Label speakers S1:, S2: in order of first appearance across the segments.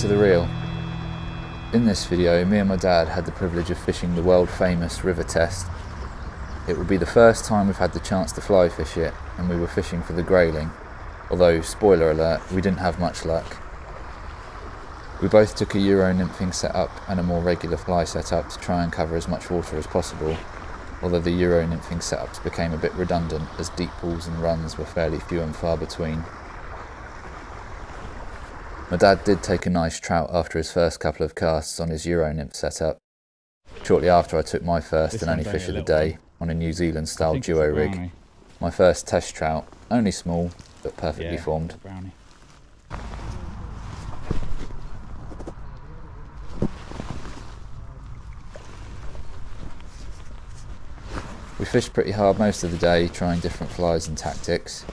S1: to the reel. In this video, me and my dad had the privilege of fishing the world famous river test. It would be the first time we've had the chance to fly fish it, and we were fishing for the Grayling, although, spoiler alert, we didn't have much luck. We both took a Euro nymphing setup and a more regular fly setup to try and cover as much water as possible, although the Euro nymphing setups became a bit redundant as deep pools and runs were fairly few and far between. My dad did take a nice trout after his first couple of casts on his Euro nymph setup. Shortly after I took my first and only fish of the day on a New Zealand style duo rig. My first test trout, only small but perfectly formed.
S2: Brownie.
S1: We fished pretty hard most of the day, trying different flies and tactics.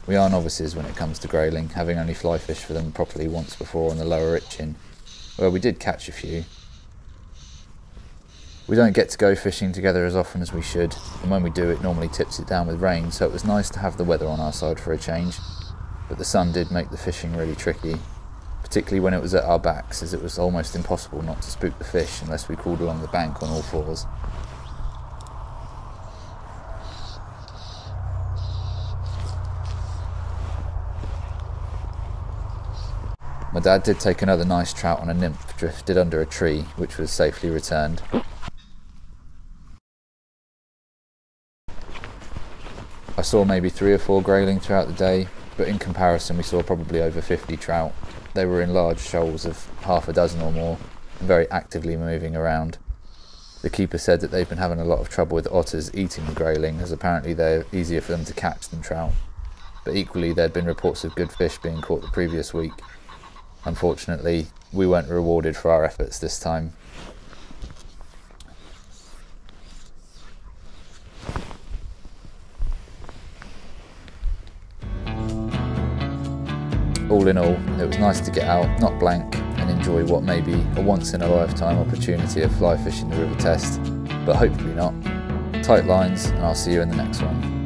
S1: We are novices when it comes to grayling, having only fly fished for them properly once before on the lower Itchin, where we did catch a few. We don't get to go fishing together as often as we should, and when we do it normally tips it down with rain, so it was nice to have the weather on our side for a change, but the sun did make the fishing really tricky, particularly when it was at our backs, as it was almost impossible not to spook the fish unless we crawled along the bank on all fours. My dad did take another nice trout on a nymph drifted under a tree, which was safely returned. I saw maybe 3 or 4 grayling throughout the day, but in comparison we saw probably over 50 trout. They were in large shoals of half a dozen or more, and very actively moving around. The keeper said that they've been having a lot of trouble with otters eating the grayling, as apparently they're easier for them to catch than trout. But equally there had been reports of good fish being caught the previous week. Unfortunately, we weren't rewarded for our efforts this time. All in all, it was nice to get out, not blank, and enjoy what may be a once-in-a-lifetime opportunity of fly fishing the river test, but hopefully not. Tight lines, and I'll see you in the next one.